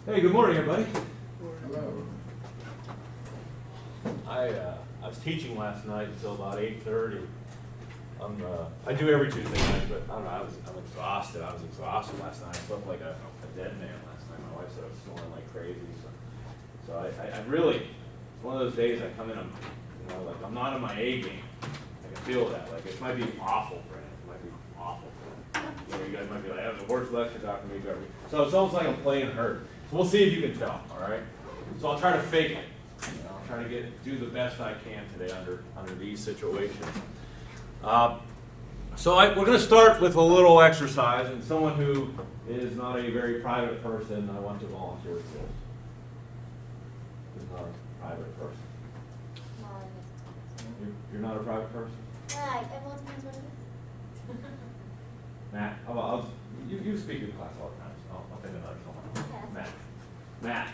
Hey, good morning, everybody. Hello. I was teaching last night until about 8:30. I do every Tuesday night, but I don't know. I'm exhausted. I was exhausted last night. I slept like a dead man last night. My wife said I was snoring like crazy. So I really, it's one of those days I come in. Like I'm not in my A game. I can feel that. Like it might be awful, Brandon. It might be awful. You guys might be like, that was the worst lecture Dr. Me ever. So it's almost like I'm playing hurt. So we'll see if you can tell. All right. So I'll try to fake it. I'll try to do the best I can today under these situations. We're going to start with a little exercise, and someone who is not a very private person, I want to volunteer with this. Who's not a private person? You're not a private person? Right, everyone knows what it is. Matt, you speak in class all the time, so I'll think another someone. Yes. Matt.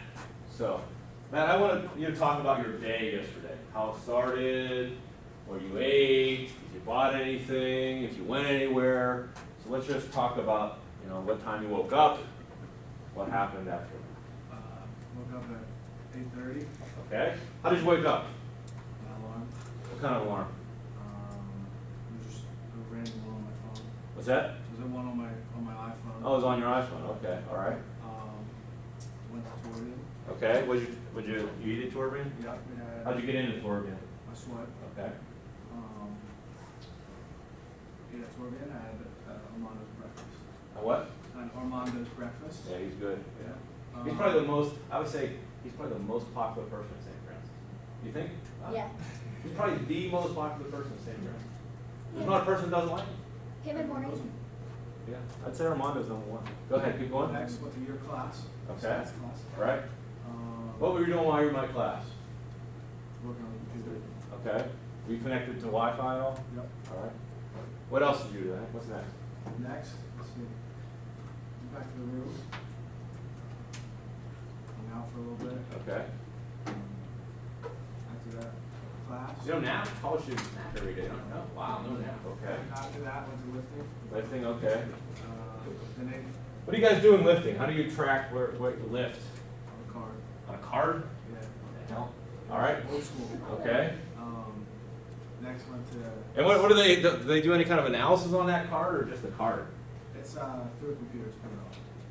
So, Matt, I want you to talk about your day yesterday. How it started, what you ate, if you bought anything, if you went anywhere. So let's just talk about, what time you woke up, what happened after. Woke up at 8:30. Okay. How did you wake up? Alarm. What kind of alarm? It was just a random one on my phone. What's that? It was one on my iPhone. Oh, it was on your iPhone. Okay. All right. Went to Torreon. Okay. Would you eat at Torreon? Yeah, we had. How'd you get into Torreon? I sweat. Okay. Ate at Torreon. I had Armando's breakfast. A what? I had Armando's breakfast. Yeah, he's good. Yeah. Yeah. He's probably the most, I would say, he's probably the most popular person in St. Francis. You think? Yeah. He's probably the most popular person in St. Francis. There's not a person that doesn't like him. Him and Maureen. Yeah, I'd say Armando's number one. Go ahead, keep going. Next, went to your class. Okay. Science class. All right. What were you doing while you were in my class? Working on the computer. Okay. Were you connected to Wi-Fi at all? Yep. All right. What else did you do then? What's next? Next, let's see. Went back to the room. Hung out for a little bit. Okay. After that, class. You don't nap? College students nap every day, don't you? No? Wow, no nap. Okay. After that, went to lifting. Lifting, okay. Then they, What do you guys do in lifting? How do you track what you lift? on the card. On a card? Yeah. What the hell? All right. Old school. Okay. Next went to. And what do they do any kind of analysis on that card or just the card? It's through a computer, it's pretty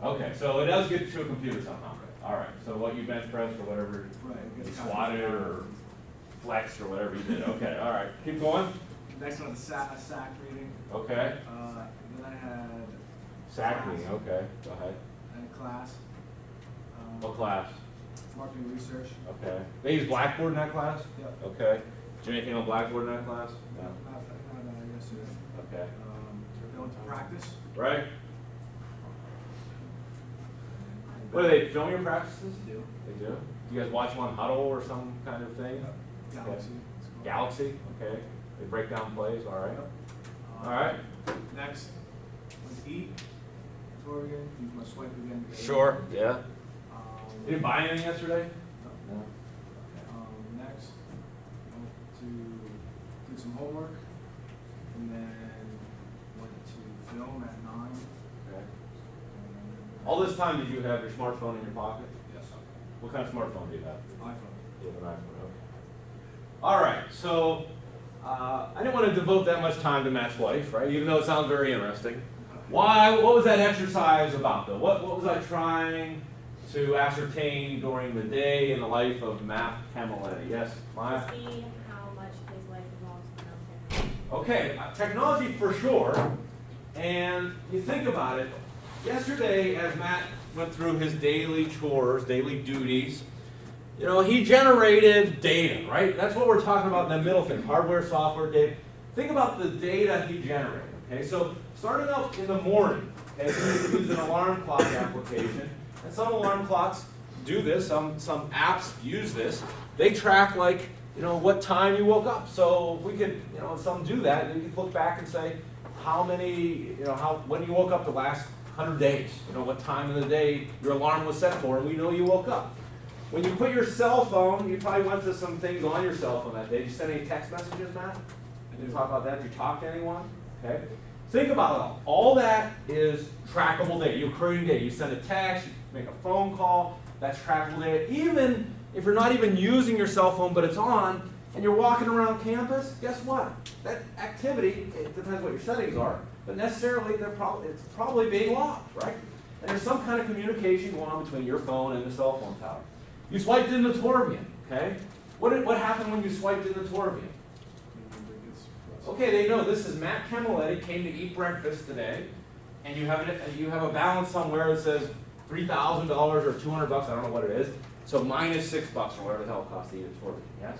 all. Okay, so it does get to a computer somehow. All right, so what you bench pressed or whatever, Right. it you gets squatted calculated. or flexed or whatever you did. Okay, all right, keep going. Next one, a sack reading. Okay, Then I had. sack meeting, okay, go ahead. I had class. What class? Marketing research. Okay. They use Blackboard in that class? Yep. Okay. Did you do anything on Blackboard in that class? I had yesterday. Okay. Then went to practice. Right? What do they film your practices? They do. They do? Do you guys watch them on Huddle or some kind of thing? Galaxy. it's called. Galaxy, okay. They break down plays, all right. Yep. All right. Next, went to eat. Tour again. Use my swipe again. Sure, yeah. You didn't Um, buy anything yesterday? no. No. Next, went to do some homework, and then went to film at 9. Okay. And All this time, did you have your smartphone in your pocket? yes, What kind of smartphone do you have? iPhone. You have an iPhone, okay. All right, so I didn't want to devote that much time to Matt's wife, right? Even though it sounds very interesting. Why? What was that exercise about, though? What was I trying to ascertain during the day in the life of Matt Camilletti? Yes, Maya? To see how much his life involves around technology. Okay, technology for sure. And you think about it, yesterday as Matt went through his daily chores, daily duties, he generated data, right? That's what we're talking about in the middle thing, hardware, software, data. Think about the data he generated, okay? So starting out in the morning, okay, so you use an alarm clock application, and some alarm clocks do this, some apps use this. They track what time you woke up. So we could, some do that, and you can look back and say, when you woke up the last 100 days, what time of the day your alarm was set for, and we know you woke up. When you put your cell phone, you probably went to some things on your cell phone that day. Did you send any text messages, Matt? Did you talk about that? Did you talk to anyone? Okay. Think about it all. All that is trackable data, your accruing data. You send a text, you make a phone call, That's trackable data. Even if you're not even using your cell phone, but it's on, and you're walking around campus, guess what? That activity, it depends what your settings are, but necessarily it's probably being logged, right? And there's some kind of communication going on between your phone and the cell phone tower. You swiped in the Torbian, okay? What happened when you swiped in the Torbian? Okay, they know this is Matt Camilletti came to eat breakfast today, and you have a balance somewhere that says $3,000 or $200, I don't know what it is. So minus $6 or whatever the hell it costs to eat a Torbian, yes?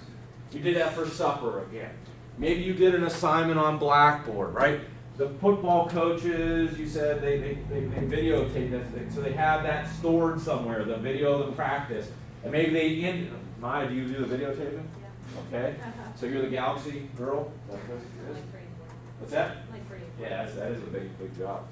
You did that for supper again. Maybe you did an assignment on Blackboard, right? The football coaches, you said they videotape that, so they have that stored somewhere, the video of the practice. And maybe they Maya, do you do the videotaping? Yeah. Okay. So you're the Galaxy girl? Is that what it is? What's that? Like free. Yeah, that is a big job.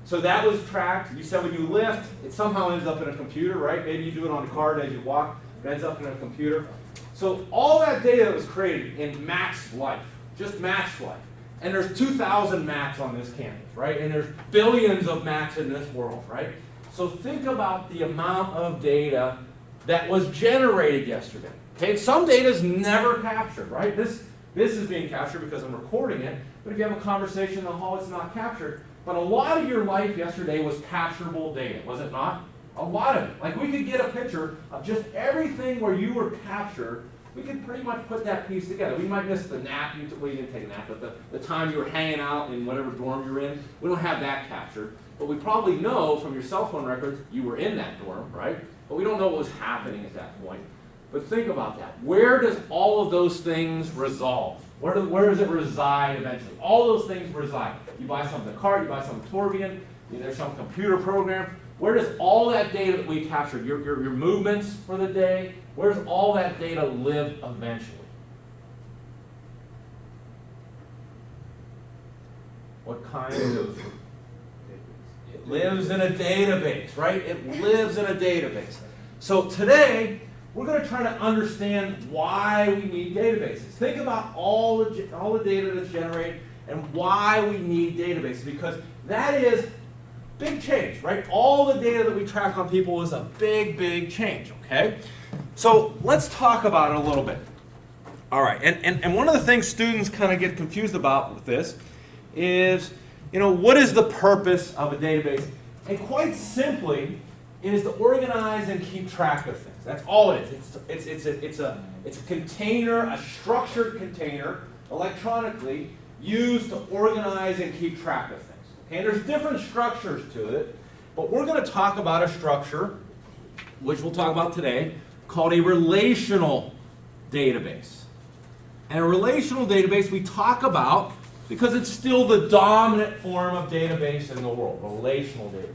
So that was tracked. You said when you lift, it somehow ends up in a computer, right? Maybe you do it on a card as you walk, it ends up in a computer. So all that data that was created in Matt's life, just Matt's life, and there's 2,000 Matts on this campus, right? And there's billions of Matts in this world, right? So think about the amount of data that was generated yesterday. Okay, some data is never captured, right? This is being captured because I'm recording it, but if you have a conversation in the hall, it's not captured. But a lot of your life yesterday was capturable data, was it not? A lot of it. Like we could get a picture of just everything where you were captured. We could pretty much put that piece together. We might miss the nap, well you didn't take a nap, but the time you were hanging out in whatever dorm you're in, we don't have that captured. But we probably know from your cell phone records you were in that dorm, right? But we don't know what was happening at that point. But think about that. Where does all of those things resolve? Where does it reside eventually? All those things reside. You buy something a cart, you buy something Torbian, there's some computer program. Where does all that data that we captured, your movements for the day, where does all that data live eventually? What kind of? It lives in a database, right? It lives in a database. So today, we're going to try to understand why we need databases. Think about all the data that's generated and why we need databases, because that is big change, right? All the data that we track on people is a big change, okay? So let's talk about it a little bit. All right, and one of the things students kind of get confused about with this is, what is the purpose of a database? And quite simply, it is to organize and keep track of things. That's all it is. It's a container, a structured container, electronically used to organize and keep track of things. Okay, and there's different structures to it, but we're going to talk about a structure, which we'll talk about today, called a relational database. And a relational database we talk about because it's still the dominant form of database in the world, relational database.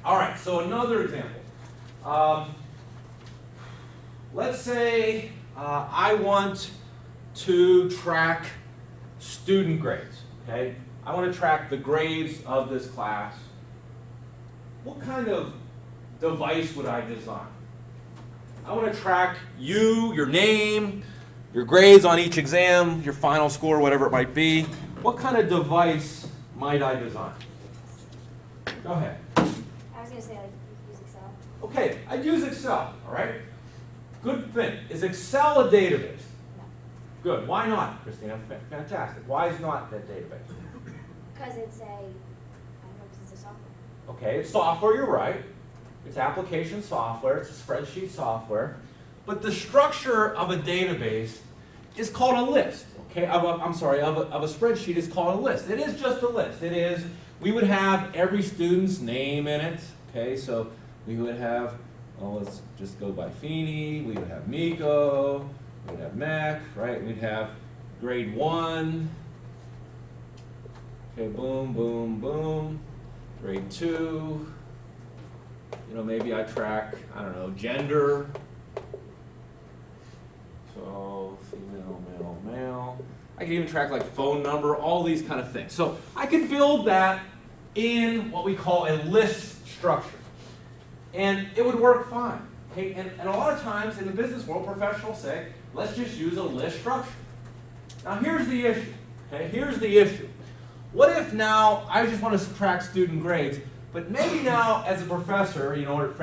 All right, so another example. Let's say I want to track student grades, okay? I want to track the grades of this class. What kind of device would I design? I want to track you, your name, your grades on each exam, your final score, whatever it might be. What kind of device might I design? Go ahead. I was going to say, like, use Excel. Okay, I'd use Excel, all right? Good thing. Is Excel a database? No. Good. Why not, Christina? Fantastic. Why is not that database? Because it's a software. Okay, it's software, you're right. It's application software, it's a spreadsheet software. But the structure of a database is called a list. Okay, of a spreadsheet is called a list. It is just a list. It is, we would have every student's name in it. Okay, so we would have, let's just go by Feeney. We would have Miko. We would have Mac, right? We'd have grade 1. Okay, boom, boom, boom. Grade 2. Maybe I track, I don't know, gender. So, female, male, male. I can even track like phone number, all these kind of things. So I can build that in what we call a list structure. And it would work fine. Okay? And a lot of times in the business world, professionals say, let's just use a list structure. Now here's the issue. Okay? Here's the issue. What if now I just want to track student grades, But maybe now, as a professor, you know, at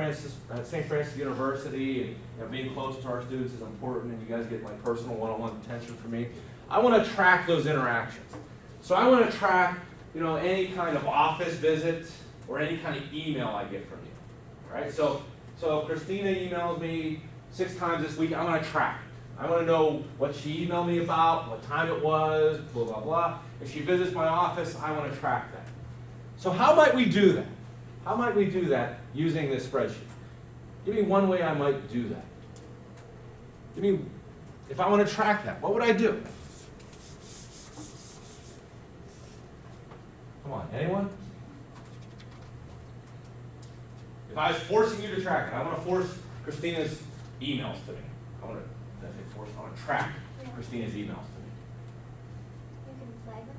St. Francis University, and you know, being close to our students is important, and you guys get like personal one-on-one attention from me. I want to track those interactions. So I want to track, you know, any kind of office visit or any kind of email I get from you. Right? So if Christina emails me 6 times this week, I want to track it. I want to know what she emailed me about, what time it was, blah, blah, blah. If she visits my office, I want to track that. So how might we do that? How might we do that using this spreadsheet? Give me one way I might do that. Give me, if I want to track that, what would I do? Come on, anyone? If I was forcing you to track it, I want to force Christina's emails to me. I want to track Christina's emails to me. You can flag them.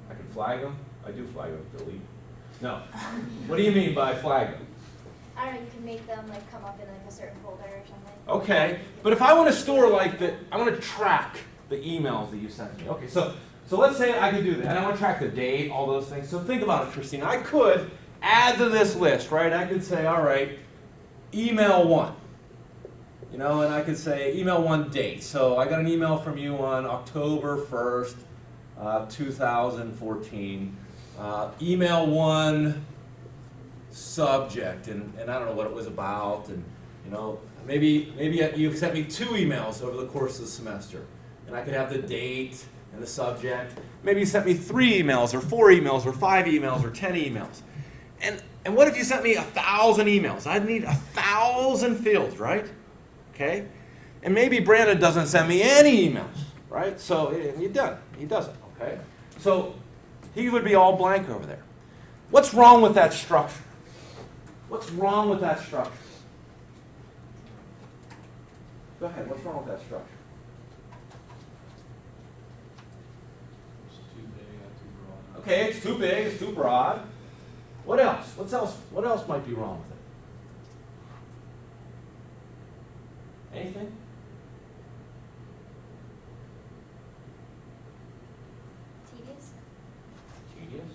I can flag them. I do flag them. Delete. No. What do you mean by flag them? I don't know, you can make them like come up in like a certain folder or something. Okay, but if I want to store like the, I want to track the emails that you sent me. Okay, so let's say I could do that, and I want to track the date, all those things. So think about it, Christina. I could add to this list, right? I could say, all right, email 1. You know, and I could say email 1 date. So I got an email from you on October 1st, 2014. Email 1 subject, and I don't know what it was about, and you know, maybe you sent me 2 emails over the course of the semester, and I could have the date and the subject. Maybe you sent me 3 emails, or 4 emails, or 5 emails, or 10 emails. And what if you sent me 1,000 emails? I'd need 1,000 fields, right? Okay? And maybe Brandon doesn't send me any emails, right? So he doesn't, okay? So he would be all blank over there. What's wrong with that structure? What's wrong with that structure? Go ahead, what's wrong with that structure? It's too big, too broad. Okay, it's too big, it's too broad. What else? What else might be wrong with it? Anything? Tedious. Tedious.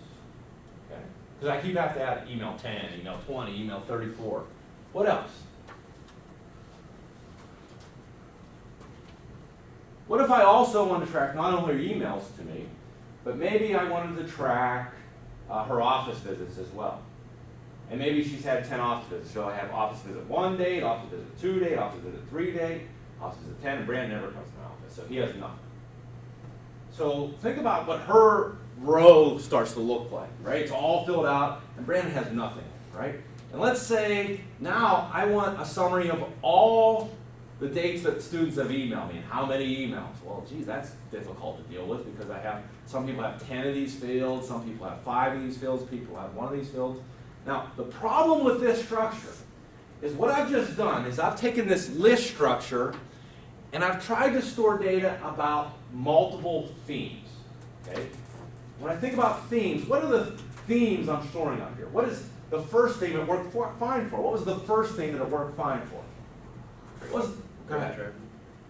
Okay. Because I keep have to add email 10, email 20, email 34. What else? What if I also want to track not only her emails to me, but maybe I wanted to track her office visits as well. And maybe she's had 10 office visits. So I have office visit 1 date, office visit 2 date, office visit 3 date, office visit 10, and Brandon never comes to my office, so he has nothing. So think about what her row starts to look like, right? It's all filled out, and Brandon has nothing, right? And let's say now I want a summary of all the dates that students have emailed me and how many emails. Well, geez, that's difficult to deal with because some people have 10 of these fields, some people have 5 of these fields, people have 1 of these fields. Now, the problem with this structure is what I've just done is I've taken this list structure and I've tried to store data about multiple themes, okay? When I think about themes, what are the themes I'm storing up here? What is the first theme it worked fine for? What was the first thing that it worked fine for? Go ahead.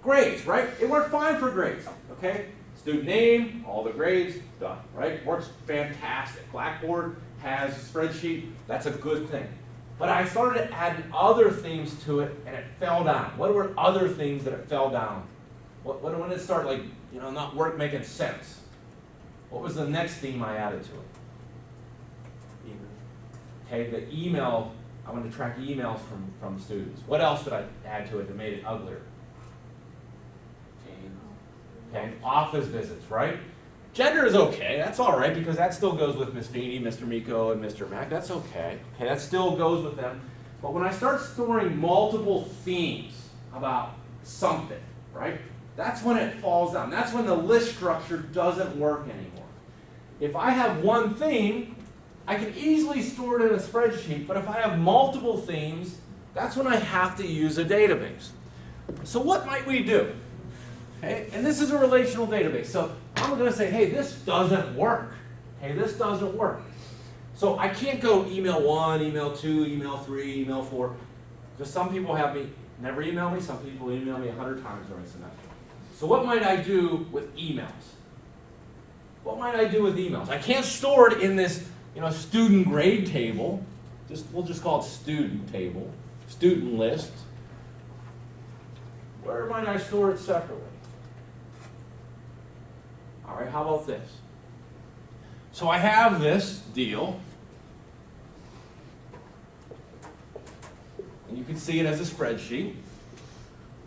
Grades, right? It worked fine for grades, okay? Student name, all the grades, done, right? Works fantastic. Blackboard has a spreadsheet, that's a good thing. But I started adding other themes to it, and it fell down. What were other things that it fell down? When did it start, like, you know, not making sense? What was the next theme I added to it? Okay, the email, I wanted to track emails from students. What else did I add to it that made it uglier? Okay, office visits, right? Gender is okay, that's all right, because that still goes with Ms. Feeney, Mr. Miko, and Mr. Mack. That's okay. Okay, that still goes with them. But when I start storing multiple themes about something, right? That's when it falls down. That's when the list structure doesn't work anymore. If I have one theme, I can easily store it in a spreadsheet, but if I have multiple themes, that's when I have to use a database. So what might we do? Okay, and this is a relational database. So I'm going to say, hey, this doesn't work. Hey, this doesn't work. So I can't go email 1, email 2, email 3, email 4. Because some people never email me. Some people email me 100 times during the semester. So what might I do with emails? What might I do with emails? I can't store it in this, student grade table. we'll just call it student table, student list. Where might I store it separately? All right, how about this? So I have this deal, and you can see it as a spreadsheet.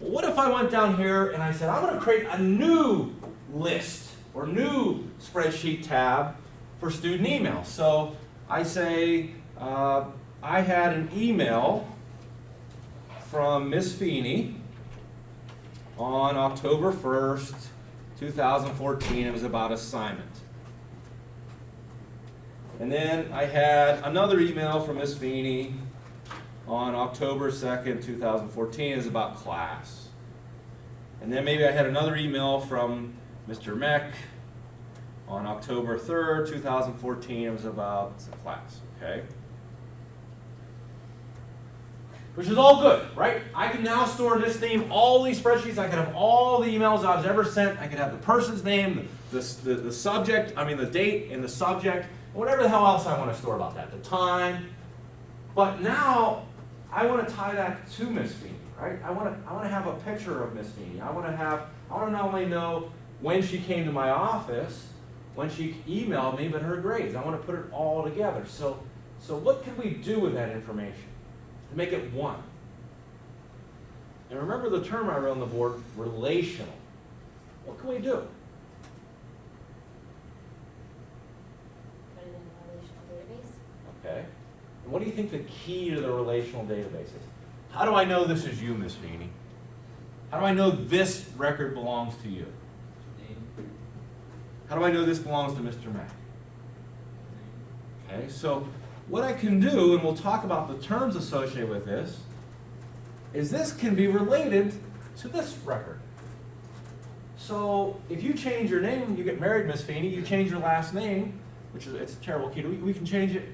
Well, what if I went down here and I said, I'm going to create a new list or new spreadsheet tab for student email? So I say, I had an email from Miss Feeney on October 1st, 2014. It was about assignment. And then I had another email from Miss Feeney on October 2nd, 2014. It was about class. And then maybe I had another email from Mr. Meck on October 3rd, 2014. It was about class, okay? Which is all good, right? I can now store in this theme all these spreadsheets. I can have all the emails I was ever sent. I can have the person's name, the subject, the date and the subject, whatever the hell else I want to store about that, the time. But now I want to tie that to Miss Feeney, right? I want to have a picture of Miss Feeney. I want to not only know when she came to my office, when she emailed me, but her grades. I want to put it all together. So what can we do with that information to make it one? And remember the term I wrote on the board, relational. What can we do? Put it in a relational database. Okay. And what do you think the key to the relational database is? How do I know this is you, Miss Feeney? How do I know this record belongs to you? How do I know this belongs to Mr. Mack? Okay, so what I can do, and we'll talk about the terms associated with this, is this can be related to this record. So if you change your name, you get married, Miss Feeney, you change your last name, which is, it's a terrible key. We can change it,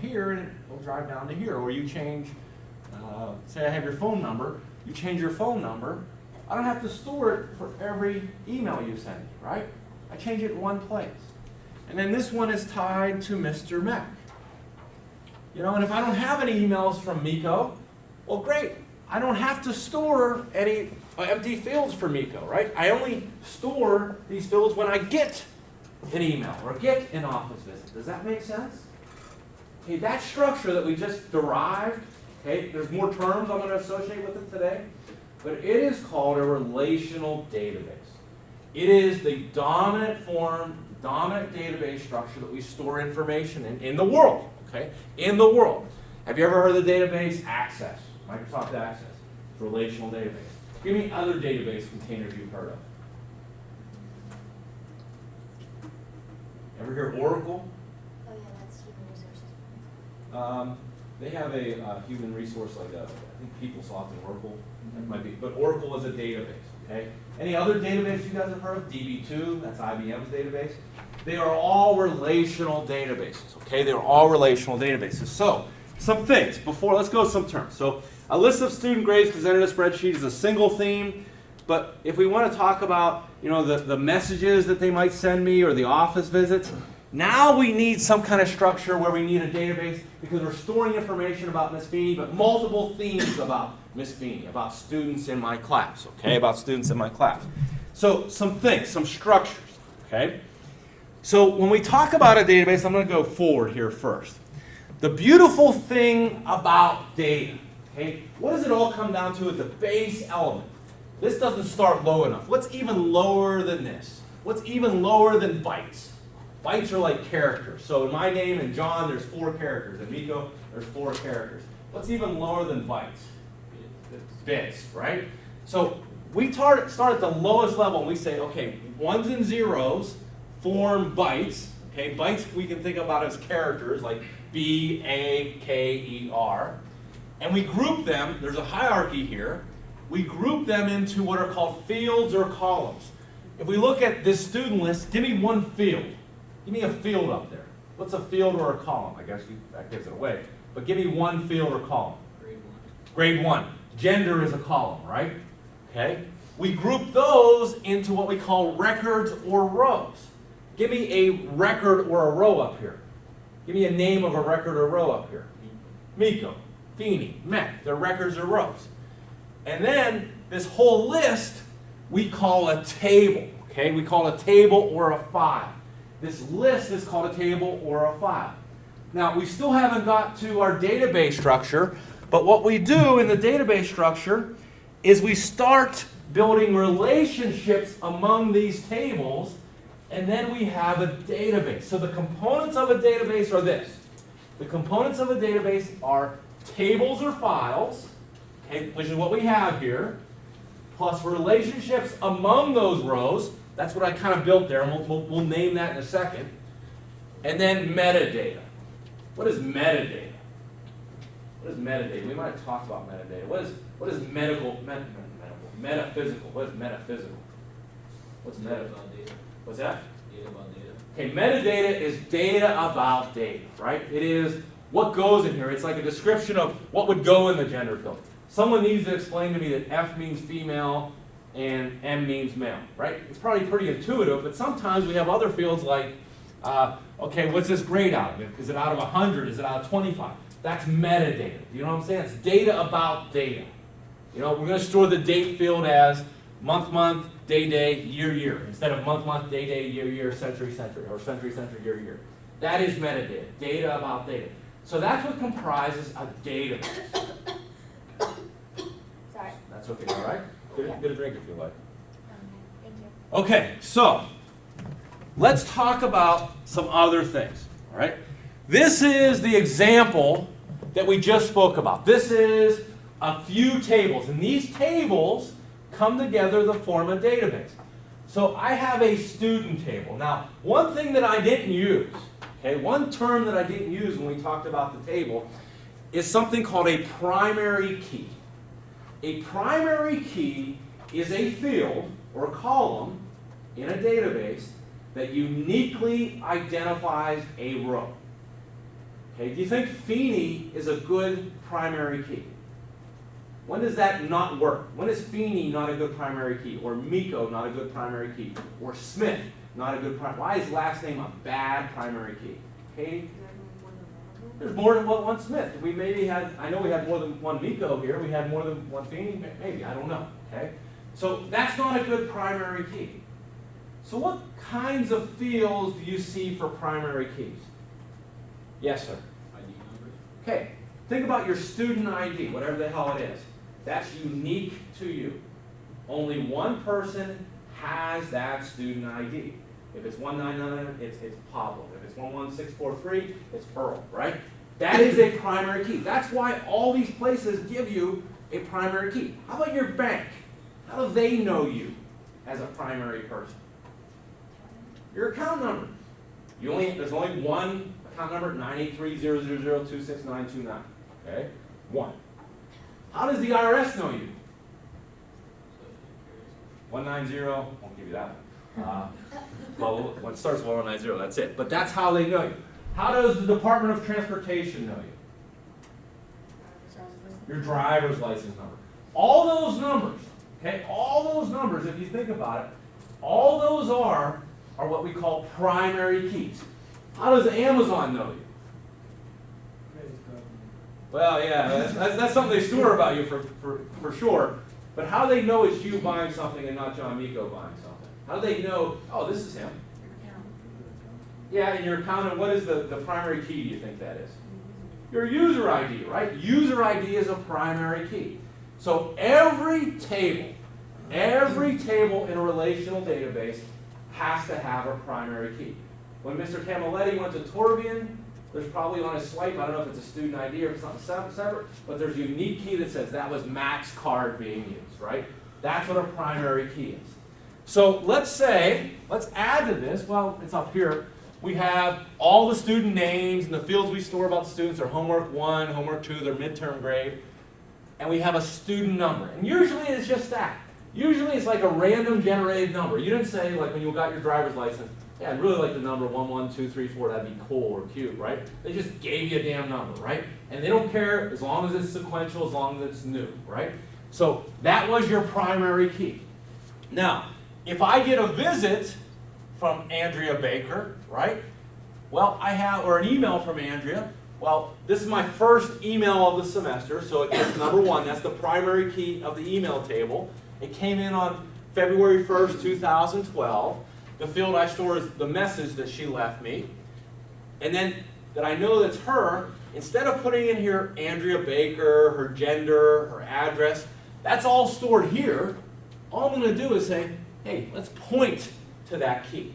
here, and it'll drive down to here. Or you change, say I have your phone number, you change your phone number. I don't have to store it for every email you send me, right? I change it in one place. And then this one is tied to Mr. Meck. And if I don't have any emails from Miko, well, great. I don't have to store any empty fields for Miko, right? I only store these fields when I get an email or get an office visit. Does that make sense? Okay, that structure that we just derived, okay, there's more terms I'm going to associate with it today, but it is called a relational database. It is the dominant form, dominant database structure that we store information in the world, okay? In the world. Have you ever heard of the database Access? Microsoft Access. It's a relational database. Give me other database containers you've heard of. Ever hear Oracle? Oh yeah, that's human resources. They have a human resource like I think PeopleSoft and Oracle. That might be, but Oracle is a database. Okay. Any other database you guys have heard of? DB2, that's IBM's database. They are all relational databases. Okay, they're all relational databases. So some things before. Let's go with some terms. So a list of student grades presented in a spreadsheet is a single theme. But if we want to talk about the messages that they might send me or the office visits, now we need some kind of structure where we need a database because we're storing information about Miss Feeney, but multiple themes about Miss Feeney, about students in my class, okay, about students in my class. So some things, some structures, okay? So when we talk about a database, I'm going to go forward here first. The beautiful thing about data, okay, what does it all come down to at the base element? This doesn't start low enough. What's even lower than this? What's even lower than bytes? Bytes are like characters. So in my name and John, there's 4 characters. In Miko, there's 4 characters. What's even lower than bytes? Bits, right? So we start at the lowest level and we say, okay, 1s and 0s form bytes. Okay, bytes we can think about as characters like B, A, K, E, R. And we group them, there's a hierarchy here. We group them into what are called fields or columns. If we look at this student list, give me one field. Give me a field up there. What's a field or a column? I guess that gives it away. But give me one field or column. Grade 1. Grade 1. Gender is a column, right? Okay. We group those into what we call records or rows. Give me a record or a row up here. Give me a name of a record or row up here. Miko, Feeney, Mac. Their records are rows. And then this whole list we call a table. Okay, we call it a table or a file. This list is called a table or a file. Now, we still haven't got to our database structure, but what we do in the database structure is we start building relationships among these tables, and then we have a database. So the components of a database are this. The components of a database are tables or files, okay, which is what we have here, plus relationships among those rows. That's what I kind of built there, and we'll name that in a second. And then metadata. What is metadata? What is metadata? We might have talked about metadata. What is metaphysical? What is metaphysical? What's metaphysical? What's that? Data about data. Okay, metadata is data about data, right? It is what goes in here. It's like a description of what would go in the gender field. Someone needs to explain to me that F means female and M means male, right? It's probably pretty intuitive, but sometimes we have other fields like, okay, what's this grade out of? Is it out of 100? Is it out of 25? That's metadata. You know what I'm saying? It's data about data. You know, we're going to store the date field as month, day, year, instead of month, day, year, century, or century, year. That is metadata, data about data. So that's what comprises a database. Sorry. That's okay, all right? Get a drink if you like. Thank you. Okay, so let's talk about some other things, all right? This is the example that we just spoke about. This is a few tables, and these tables come together to form a database. So I have a student table. Now, one thing that I didn't use, okay, one term that I didn't use when we talked about the table is something called a primary key. A primary key is a field or column in a database that uniquely identifies a row. Okay, do you think Feeney is a good primary key? When does that not work? When is Feeney not a good primary key? Or Miko not a good primary key? Or Smith not a good primary key? Why is last name a bad primary key? Okay? There's more than one Smith. We maybe had, I know we had more than one Miko here. We had more than one Feeney. Maybe, I don't know. Okay? So that's not a good primary key. So what kinds of fields do you see for primary keys? Yes, sir. ID numbers. Okay, think about your student ID, whatever the hell it is. That's unique to you. Only one person has that student ID. If it's 199, it's Pablo. If it's 11643, it's Earl, right? That is a primary key. That's why all these places give you a primary key. How about your bank? How do they know you as a primary person? Your account number. There's only one account number, 983-000-26929. Okay? One. How does the IRS know you? 190, won't give you that one. Well, when it starts with 190, that's it. But that's how they know you. How does the Department of Transportation know you? Your driver's license number. All those numbers, okay, all those numbers, if you think about it, all those are what we call primary keys. How does Amazon know you? Well, yeah, that's something they store about you for sure. But how do they know it's you buying something and not John Miko buying something? How do they know, oh, this is him? Yeah, in your account, and what is the primary key do you think that is? Your user ID, right? User ID is a primary key. So every table in a relational database has to have a primary key. When Mr. Camilletti went to Torbian, there's probably on his swipe, I don't know if it's a student ID or if it's something separate, but there's a unique key that says that was Mac's card being used, right? That's what a primary key is. So let's add to this, well, it's up here. We have all the student names and the fields we store about the students, their homework 1, homework 2, their midterm grade. And we have a student number. And usually it's just that. Usually it's like a random generated number. You didn't say, like when you got your driver's license, yeah, I'd really like the number 11234, that'd be cool or cute, right? They just gave you a damn number, right? And they don't care as long as it's sequential, as long as it's new, right? So that was your primary key. Now, if I get a visit from Andrea Baker, right? Well, or an email from Andrea, Well, this is my first email of the semester, so it gets number 1. That's the primary key of the email table. It came in on February 1st, 2012. The field I store is the message that she left me. And then that I know that's her, instead of putting in here Andrea Baker, her gender, her address, that's all stored here. All I'm going to do is say, hey, let's point to that key.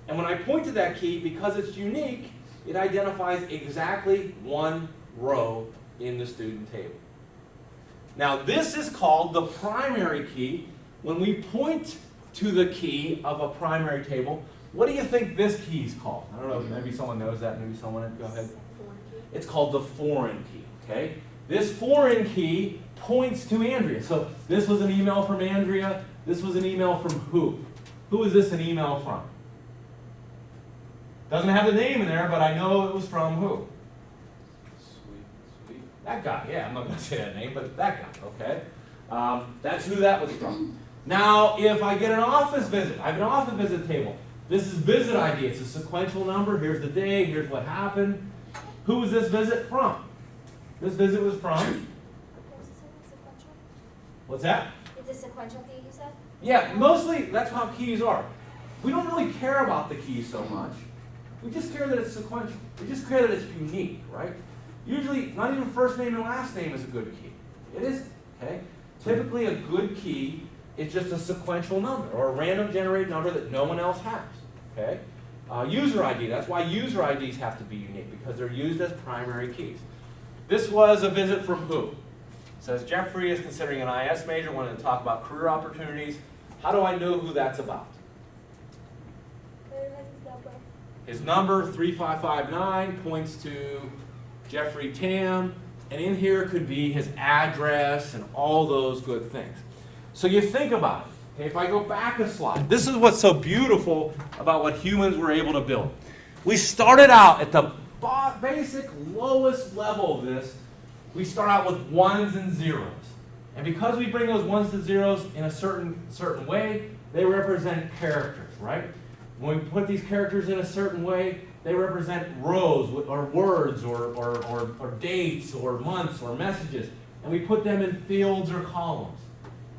And when I point to that key, because it's unique, it identifies exactly one row in the student table. Now this is called the primary key. When we point to the key of a primary table, what do you think this key is called? I don't know, maybe someone knows that, maybe someone, go ahead. It's called the foreign key, okay? This foreign key points to Andrea. So this was an email from Andrea, this was an email from who? Who is this an email from? Doesn't have the name in there, but I know it was from who? Sweet. That guy, yeah, I'm not going to say that name, but that guy, okay? That's who that was from. Now, if I get an office visit, I have an office visit table. This is visit ID. It's a sequential number. Here's the day. Here's what happened. Who was this visit from? This visit was from? Sequential? What's that? It's a sequential key, you said? Yeah, mostly that's how keys are. We don't really care about the keys so much. We just care that it's sequential. We just care that it's unique, right? Usually, not even first name and last name is a good key. It isn't, okay? Typically, a good key is just a sequential number or a random generated number that no one else has, okay? User ID, that's why user IDs have to be unique because they're used as primary keys. This was a visit from who? It says Jeffrey is considering an IS major, wanted to talk about career opportunities. How do I know who that's about? His number, 3559, points to Jeffrey Tam, and in here could be his address and all those good things. So you think about it. Okay, if I go back a slide, this is what's so beautiful about what humans were able to build. We started out at the basic lowest level of this. We start out with ones and zeros. And because we bring those ones to zeros in a certain way, they represent characters, right? When we put these characters in a certain way, they represent rows or words or dates or months or messages. And we put them in fields or columns.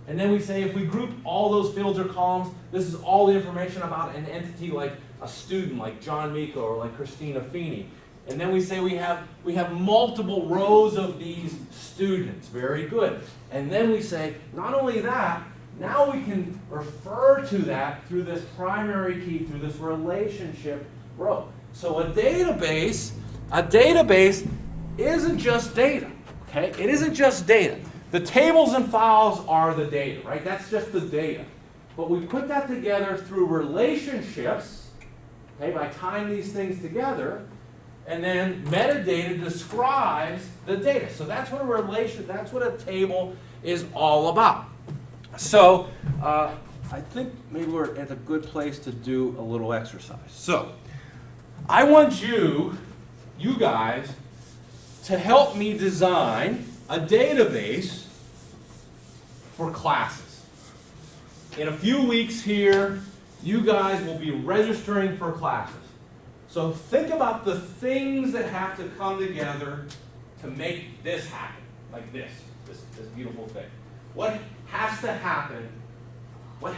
And then we say if we group all those fields or columns, this is all the information about an entity like a student, like John Miko or like Christina Feeney. And then we say we have multiple rows of these students. Very good. And then we say, not only that, now we can refer to that through this primary key, through this relationship row. So a database isn't just data, okay? It isn't just data. The tables and files are the data, right? That's just the data. But we put that together through relationships, okay, by tying these things together, and then metadata describes the data. So that's what a table is all about. So I think maybe we're at a good place to do a little exercise. So I want you guys, to help me design a database for classes. In a few weeks here, you guys will be registering for classes. So think about the things that have to come together to make this happen, like this beautiful thing. What has to happen? What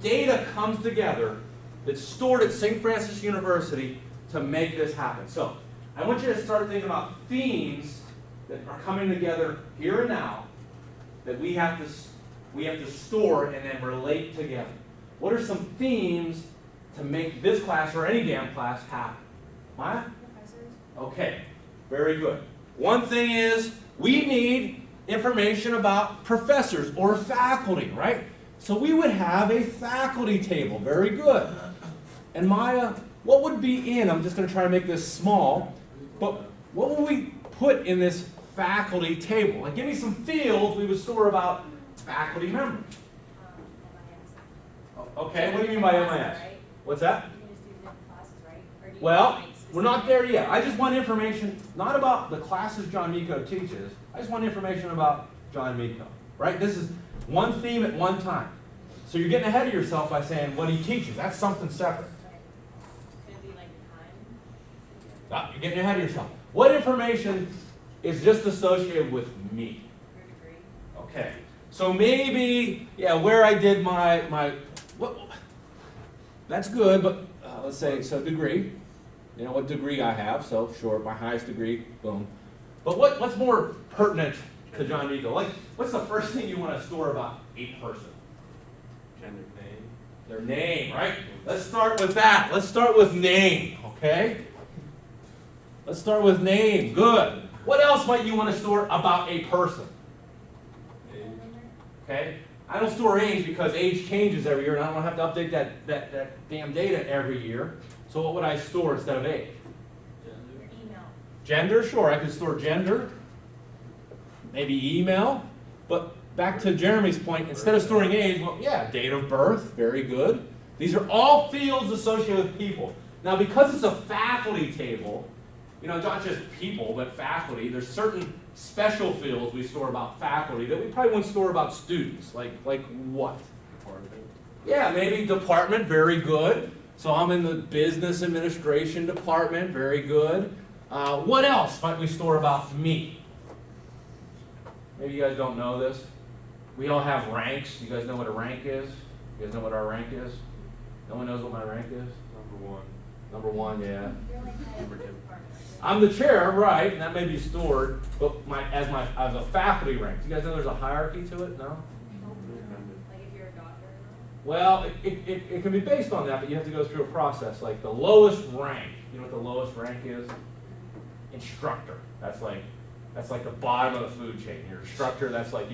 data comes together that's stored at St. Francis University to make this happen? So I want you to start thinking about themes that are coming together here and now that we have to store and then relate together. What are some themes to make this class or any damn class happen? Maya? Professors. Okay, very good. One thing is we need information about professors or faculty, right? So we would have a faculty table. Very good. And Maya, what would be in, I'm just going to try to make this small, but what would we put in this faculty table? Like, give me some fields we would store about faculty members. MIS. Okay, what do you mean by MIS? Right? What's that? You can just do different classes, right? Or do you Well, want we're not specific- there yet. I just want information, not about the classes John Miko teaches. I just want information about John Miko, right? This is one theme at one time. So you're getting ahead of yourself by saying what he teaches. That's something separate. Could it be like the time? You're getting ahead of yourself. What information is just associated with me? Your degree. Okay. So maybe, yeah, where I did that's good, but let's say, so degree. You know what degree I have, so sure, my highest degree, boom. But what's more pertinent to John Nico? Like, what's the first thing you want to store about a person? Gender name. Their name, right? Let's start with that. Let's start with name, okay? Let's start with name. Good. What else might you want to store about a person? Okay? I don't store age because age changes every year and I don't have to update that damn data every year. So what would I store instead of age? Your email. Gender, sure, I could store gender. Maybe email. But back to Jeremy's point, instead of storing age, well, yeah, date of birth, very good. These are all fields associated with people. Now, because it's a faculty table, you know, not just people, but faculty, there's certain special fields we store about faculty that we probably wouldn't store about students. Like what? Department. Yeah, maybe department, very good. So I'm in the business administration department, very good. What else might we store about me? Maybe you guys don't know this. We all have ranks. You guys know what a rank is? You guys know what our rank is? No one knows what my rank is? Number one. Number one, yeah. You're like head of Number the two. department. I'm the chair, right, and that may be stored, but as a faculty rank. You guys know there's a hierarchy to it? No? Like if you're a doctor. Well, it can be based on that, but you have to go through a process. Like the lowest rank, you know what the lowest rank is? Instructor. That's like the bottom of the food chain. Your instructor, that's like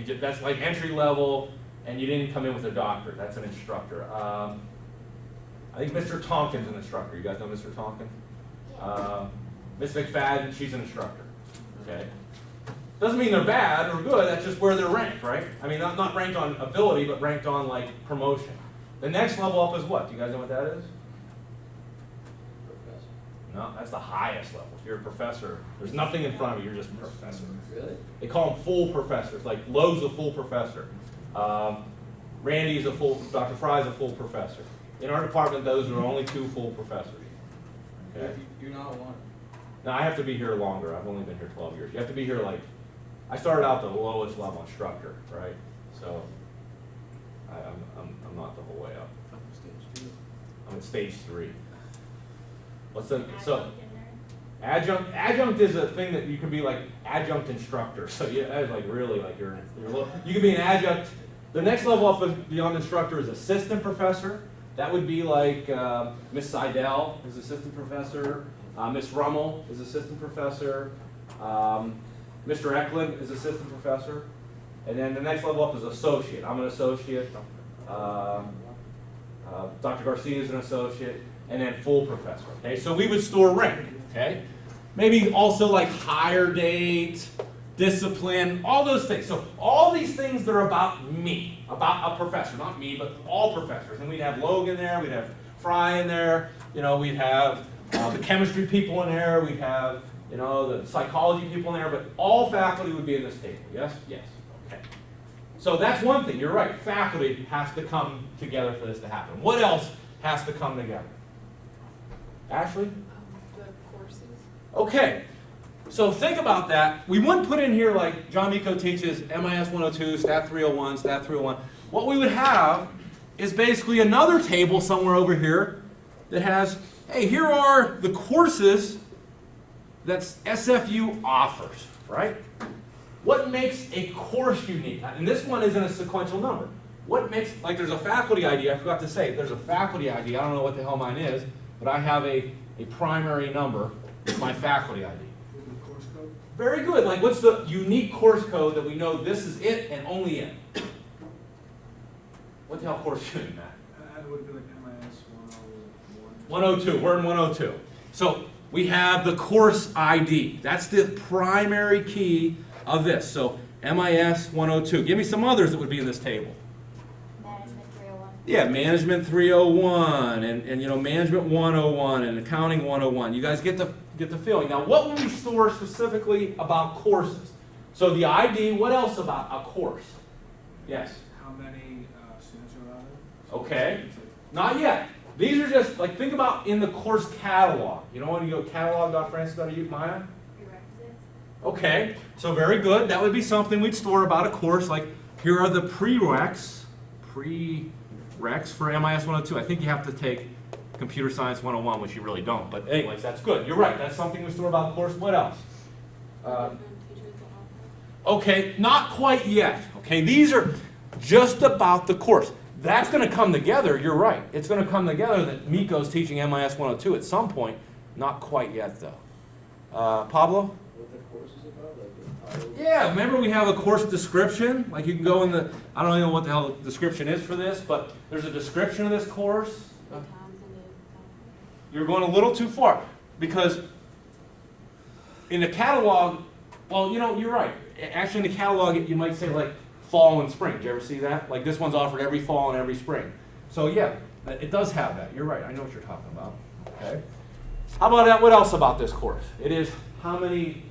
entry level, and you didn't come in with a doctorate. That's an instructor. I think Mr. Tonkin's an instructor. You guys know Mr. Tonkin? Miss McFadden, she's an instructor. Okay. Doesn't mean they're bad or good. That's just where they're ranked, right? I mean, not ranked on ability, but ranked on like promotion. The next level up is what? Do you guys know what that is? Professor. No, that's the highest level. If you're a professor, there's nothing in front of you. You're just a professor. Really? They call them full professors. Like Lowe's a full professor. Randy's a full. Dr. Fry's a full professor. In our department, those are only 2 full professors. Okay. You're not one. Now I have to be here longer. I've only been here 12 years. You have to be here like, I started out the lowest level instructor, right? So I'm not the whole way up. I'm at stage 3. What's the so adjunct is a thing that you can be like adjunct instructor. So yeah, that's like really like you're you can be an adjunct. The next level up beyond instructor is assistant professor. That would be like Miss Seidel is assistant professor. Miss Rummel is assistant professor. Mr. Eklund is assistant professor. And then the next level up is associate. I'm an associate. Dr. Garcia is an associate. And then full professor. Okay, so we would store rank. Okay, maybe also like hire date, discipline, all those things. So all these things that are about me, about a professor, not me, but all professors. And we'd have Logan there. We'd have Fry in there. You know, we'd have the chemistry people in there, we have, you know, the psychology people in there, but all faculty would be in this table. Yes? Yes. Okay. So that's one thing. You're right. Faculty has to come together for this to happen. What else has to come together? Ashley? The courses. Okay. So think about that. We wouldn't put in here like John Miko teaches MIS102, Stat 301, Stat 301. What we would have is basically another table somewhere over here that has, hey, here are the courses that SFU offers, right? What makes a course unique? And this one isn't a sequential number. What makes, like there's a faculty ID, I forgot to say, there's a faculty ID, I don't know what the hell mine is, but I have a primary number, it's my faculty ID. The course code? Very good, like what's the unique course code that we know this is it and only it? What the hell course are you in, Matt? That would be like MIS 101. 102, we're in 102. So we have the course ID. That's the primary key of this. So MIS 102. Give me some others that would be in this table. Management 301. Yeah, Management 301 and you know Management 101 and Accounting 101. You guys get the feeling. Now what will we store specifically about courses? So the ID, what else about a course? Yes? How many students are on it? Okay. Not yet. These are just, like, think about in the course catalog. You know when you go catalog.francis.edu, Maya? Okay, so very good. That would be something we'd store about a course. Like, here are the prereqs for MIS102. I think you have to take Computer Science 101, which you really don't. But anyways, that's good. You're right. That's something we store about a course. What else? Teachers will offer. Okay, not quite yet. Okay, these are just about the course. That's going to come together. You're right. It's going to come together that Miko's teaching MIS 102 at some point. Not quite yet, though. Pablo? What the course is about, like the title? Yeah, remember we have a course description? Like you can go in the, I don't even know what the hell the description is for this, but there's a description of this course. The times and days. You're going a little too far because in the catalog, well, you know, you're right. Actually, in the catalog, you might say like fall and spring. Did you ever see that? Like this one's offered every fall and every spring. So yeah, it does have that. You're right. I know what you're talking about. Okay. How about that? What else about this course? It is how many?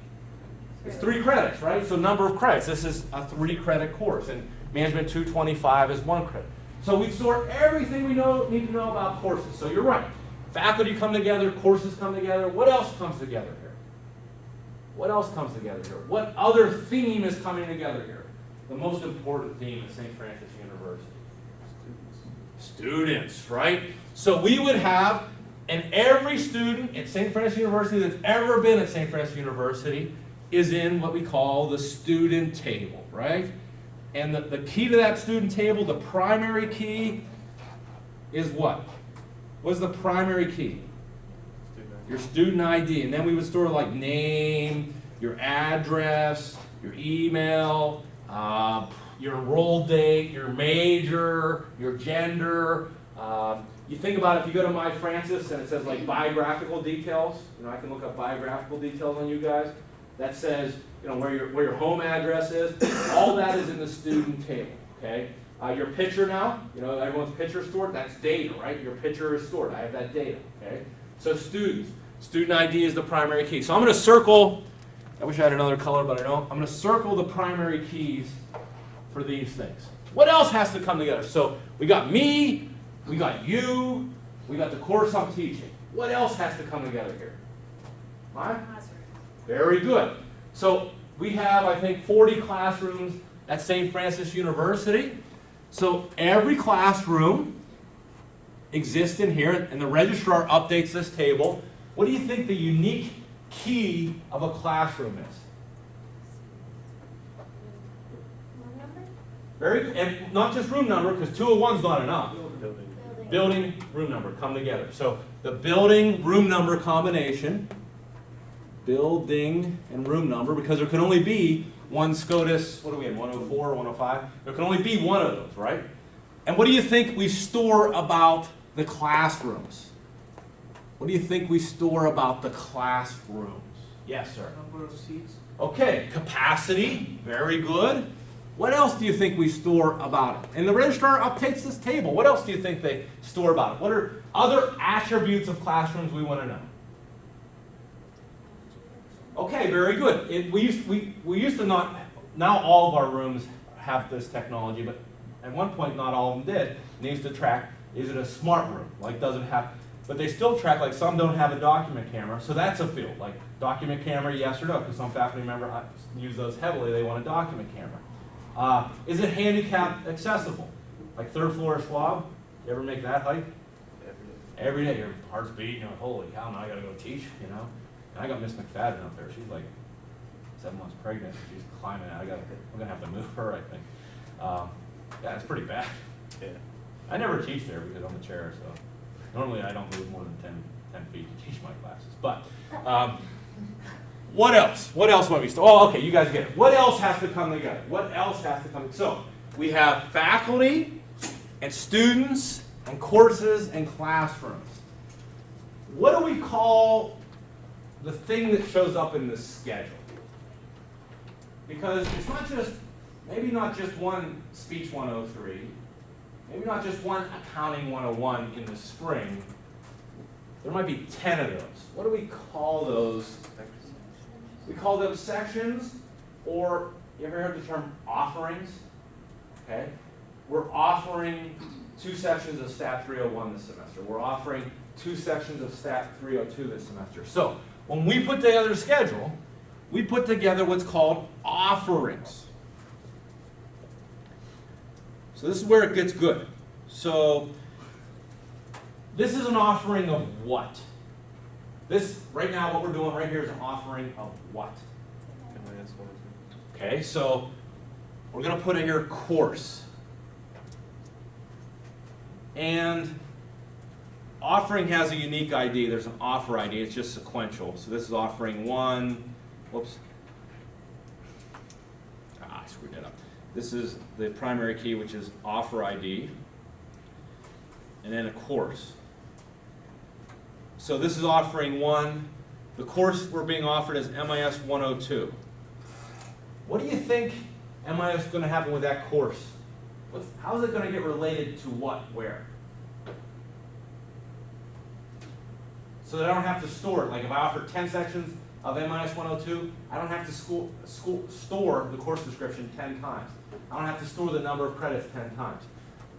It's 3 credits, right? So number of credits. This is a 3-credit course, and Management 225 is 1 credit. So we store everything we need to know about courses. So you're right. Faculty come together, courses come together. What else comes together here? What else comes together here? What other theme is coming together here? The most important theme at St. Francis University. Students, right? So we would have, and every student at St. Francis University that's ever been at St. Francis University is in what we call the student table, right? And the key to that student table, the primary key, is what? What's the primary key? Your student ID. And then we would store like name, your address, your email, your enroll date, your major, your gender. You think about it, if you go to My Francis and it says like biographical details, you know, I can look up biographical details on you guys. That says, you know, where your home address is. All that is in the student table, okay? Your picture now, you know, everyone's picture is stored. That's data, right? Your picture is stored. I have that data, okay? So students, student ID is the primary key. So I'm going to circle, I wish I had another color, but I don't. I'm going to circle the primary keys for these things. What else has to come together? So we got me, we got you, we got the course I'm teaching. What else has to come together here? Right? Very good. So we have, I think, 40 classrooms at St. Francis University. So every classroom exists in here, and the registrar updates this table. What do you think the unique key of a classroom is? Room number? Very good. And not just room number, because 201 is not enough. Building. Building, room number come together. So the building, room number combination, building and room number, because there can only be one SCOTUS, what are we in, 104 or 105? There can only be one of those, right? And what do you think we store about the classrooms? What do you think we store about the classrooms? Yes, sir. Number of seats. Okay, capacity, very good. What else do you think we store about it? And the registrar updates this table. What else do you think they store about it? What are other attributes of classrooms we want to know? Okay, very good. We used to not, now all of our rooms have this technology, but at one point not all of them did. They used to track, is it a smart room? Like doesn't have, but they still track, like some don't have a document camera, so that's a field. Like document camera, yes or no, because some faculty member use those heavily, they want a document camera. Is it handicap accessible? Like 3rd floor swab, you ever make that hike? Every day, your heart's beating, you're like, holy cow, now I gotta go teach, you know? And I got Miss McFadden up there. She's like 7 months pregnant. She's climbing out. I'm gonna have to move her, I think. Yeah, it's pretty bad. Yeah. I never teach there because I'm the chair, so normally I don't move more than 10 feet to teach my classes. But what else? What else might we store? Oh, okay, you guys get it. What else has to come together? What else has to come? So we have faculty and students and courses and classrooms. What do we call the thing that shows up in the schedule? Because it's not just, maybe not just one speech 103, maybe not just one accounting 101 in the spring. There might be 10 of those. What do we call those? We call them sections, or you ever heard the term offerings? Okay. We're offering 2 sections of Stat 301 this semester. We're offering 2 sections of Stat 302 this semester. So when we put together a schedule, we put together what's called offerings. So this is where it gets good. So this is an offering of what? This, right now, what we're doing right here is an offering of what? MIS102. Okay, so we're going to put in here course. And offering has a unique ID. There's an offer ID. It's just sequential. So this is offering 1. Whoops. I screwed that up. This is the primary key, which is offer ID. And then a course. So this is offering 1. The course we're being offered is MIS102. What do you think MIS is going to happen with that course? How is it going to get related to what, where? So that I don't have to store it. Like if I offer 10 sections of MIS102, I don't have to store the course description 10 times. I don't have to store the number of credits 10 times.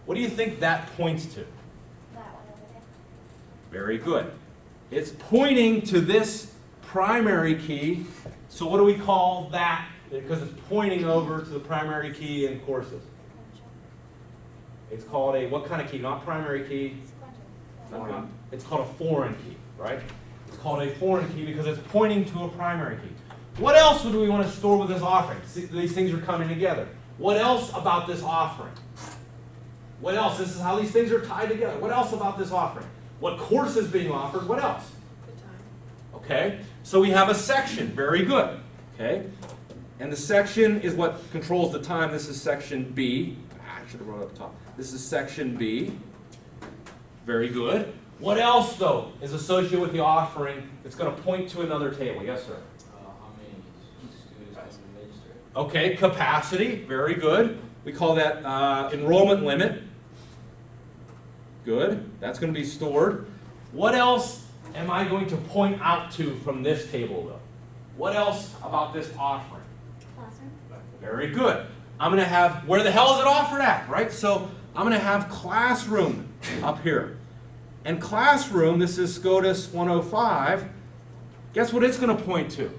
What do you think that points to? That one over there. Very good. It's pointing to this primary key. So what do we call that? Because it's pointing over to the primary key in courses. It's called a, what kind of key? Not primary key. Sequential. It's called a foreign key, right? It's called a foreign key because it's pointing to a primary key. What else do we want to store with this offering? See, these things are coming together. What else about this offering? What else? This is how these things are tied together. What else about this offering? What course is being offered? What else? The time. Okay, so we have a section. Very good. Okay, and the section is what controls the time. This is section B. I should have wrote it up top. This is section B. Very good. What else, though, is associated with the offering that's going to point to another table? Yes, sir. How many students can register? Okay, capacity. Very good. We call that enrollment limit. Good. That's going to be stored. What else am I going to point out to from this table, though? What else about this offering? Classroom. Very good. I'm going to have, where the hell is it offered at, right? So I'm going to have classroom up here. And classroom, this is SCOTUS 105. Guess what it's going to point to?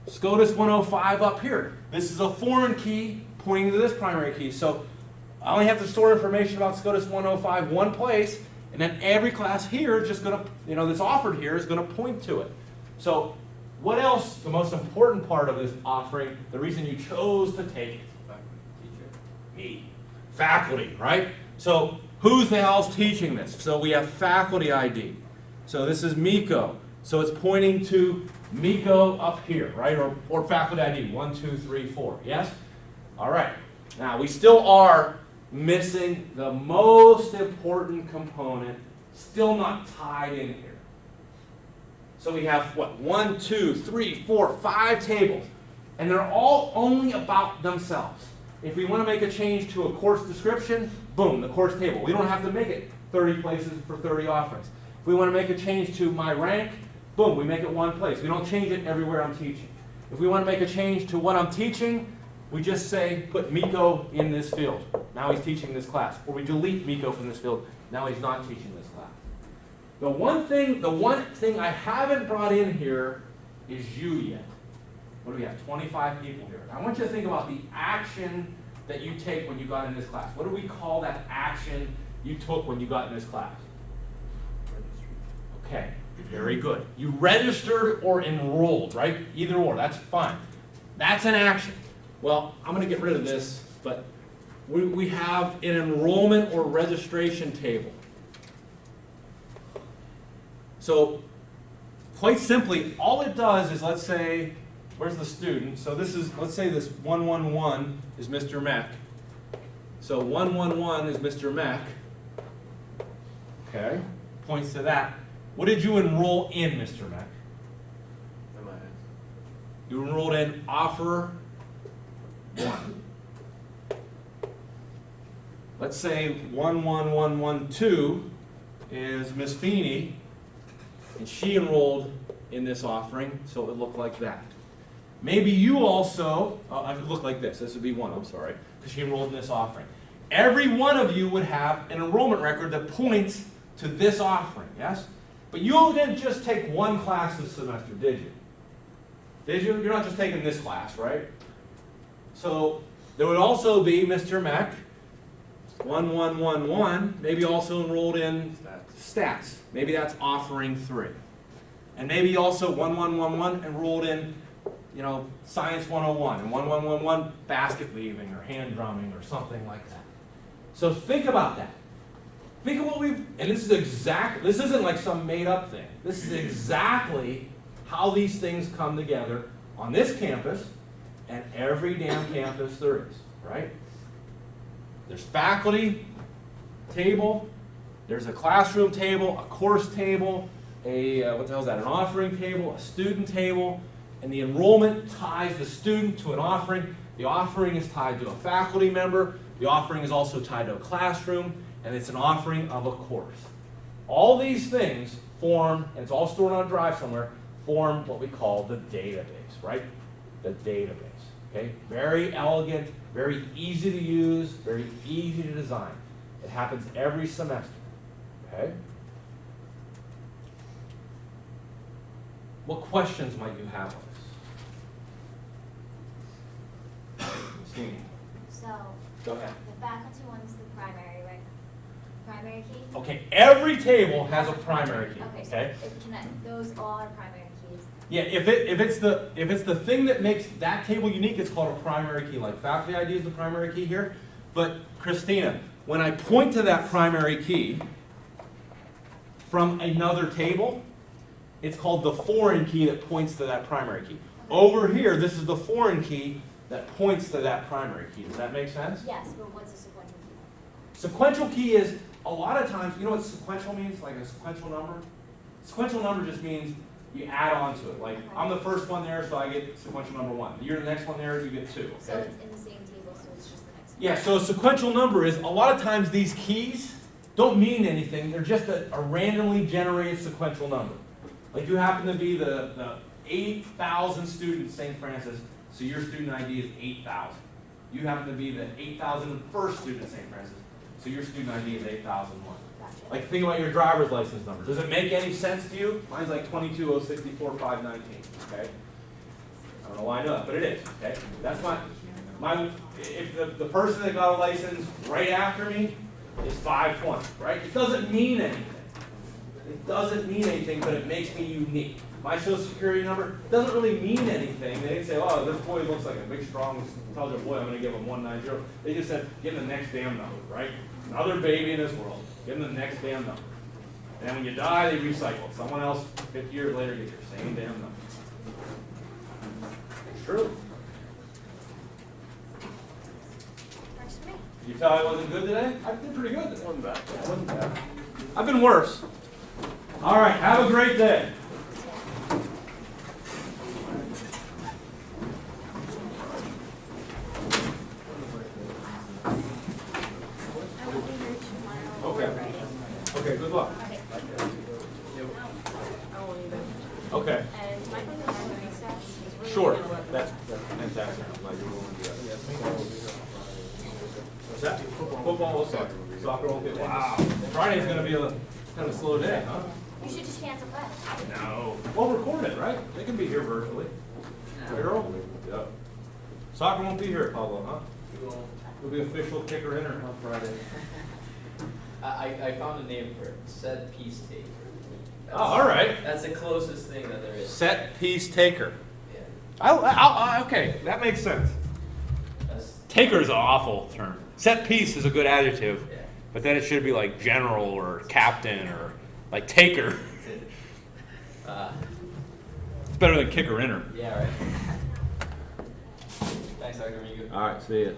SCOTUS 105 up here. This is a foreign key pointing to this primary key. So I only have to store information about SCOTUS 105 one place, and then every class here is just going to, that's offered here is going to point to it. So what else, the most important part of this offering, the reason you chose to take it? Teacher. Me. Faculty, right? So who's the hell's teaching this? So we have faculty ID. So this is Miko. So it's pointing to Miko up here, right? Or faculty ID, 1, 2, 3, 4. Yes? All right. Now we still are missing the most important component, still not tied in here. So we have what? 1, 2, 3, 4, 5 tables. And they're all only about themselves. If we want to make a change to a course description, boom, the course table. We don't have to make it 30 places for 30 offerings. If we want to make a change to my rank, boom, we make it one place. We don't change it everywhere I'm teaching. If we want to make a change to what I'm teaching, we just say, put Miko in this field. Now he's teaching this class. Or we delete Miko from this field. Now he's not teaching this class. The one thing I haven't brought in here is you yet. What do we have? 25 people here. I want you to think about the action that you take when you got in this class. What do we call that action you took when you got in this class? Okay, very good. You registered or enrolled, right? Either or, that's fine. That's an action. Well, I'm going to get rid of this, but we have an enrollment or registration table. So, quite simply, all it does is, let's say, where's the student? So this is, let's say this 111 is Mr. Mack. So 111 is Mr. Mack. Okay, points to that. What did you enroll in, Mr. Mack? MIS. You enrolled in offer 1. Let's say 11112 is Miss Feeney, and she enrolled in this offering, so it would look like that. Maybe you also, it would look like this. This would be 1, I'm sorry, because she enrolled in this offering. Every one of you would have an enrollment record that points to this offering, yes? But you didn't just take one class this semester, did you? Did you? You're not just taking this class, right? So there would also be Mr. Mech, 1111, maybe also enrolled in stats. Maybe that's offering 3. And maybe also 1111 enrolled in, Science 101 and 1111 basket weaving or hand drumming or something like that. So think about that. Think of what and this isn't like some made up thing. This is exactly how these things come together on this campus and every damn campus there is, right? There's faculty table, there's a classroom table, a course table, what the hell is that? An offering table, a student table, and the enrollment ties the student to an offering. The offering is tied to a faculty member. The offering is also tied to a classroom, and it's an offering of a course. All these things form, and it's all stored on a drive somewhere, form what we call the database, right? The database, okay? Very elegant, very easy to use, very easy to design. It happens every semester, okay? What questions might you have on this? Christine, So, go ahead. the faculty one's the primary, right? Primary key? Okay, every table has a primary key, Okay, so okay? those all are primary keys. Yeah, if it's the thing that makes that table unique, it's called a primary key. Like faculty ID is the primary key here. But Christina, when I point to that primary key from another table, it's called the foreign key that points to that primary key. Over here, this is the foreign key that points to that primary key. Does that make sense? Yes, but what's a sequential key? Sequential key is, a lot of times, you know what sequential means? Like a sequential number? Sequential number just means you add on to it. Like, I'm the first one there, so I get sequential number 1. You're the next one there, you get 2. So Okay? it's in the same table, so it's just the next one. Yeah, so a sequential number is, a lot of times these keys don't mean anything. They're just a randomly generated sequential number. Like you happen to be the 8,000 student at St. Francis, so your student ID is 8,000. You happen to be the 8,001st student at St. Francis, so your student ID is 8,001. Gotcha. Like think about your driver's license number. Does it make any sense to you? Mine's like 22064519, okay? I don't know why I know that, but it is, okay? That's my if the person that got a license right after me is 520, right? It doesn't mean anything. It doesn't mean anything, but it makes me unique. My social security number doesn't really mean anything. They didn't say, oh, this boy looks like a big, strong, intelligent boy, I'm going to give him 190. They just said, give him the next damn number, right? Another baby in this world. Give him the next damn number. And then when you die, they recycle. Someone else, 50 years later, gets your same damn number. It's true. Works for me. You tell I wasn't good today? I did pretty good today. Wasn't bad. Yeah, wasn't bad. I've been worse. All right, have a great day. I will be here tomorrow. Okay. or Friday. Okay, good luck. Okay. I won't either. Okay. And my cousin is doing stats. He's really Sure. gonna work. That's fantastic. I'm glad you're willing to do that. What's that? Football or soccer? Soccer won't be. Wow. Friday's going to be a kind of a slow day, huh? You should just cancel class. No. Well, record it, right? They can be here virtually. Zero? Yep. Soccer won't be here, Pablo, huh? You'll be official kicker inner on Friday. I found a name for it. Set piece taker. Oh, all right. That's the closest thing that there is. Set piece taker. Yeah. Okay, that makes sense. That's, Taker is an awful term. Set piece is a good adjective, yeah. but then it should be like general or captain or like taker. That's it. It's better than kicker inner. Yeah, right. Thanks, Dr. Migu. All right, see ya.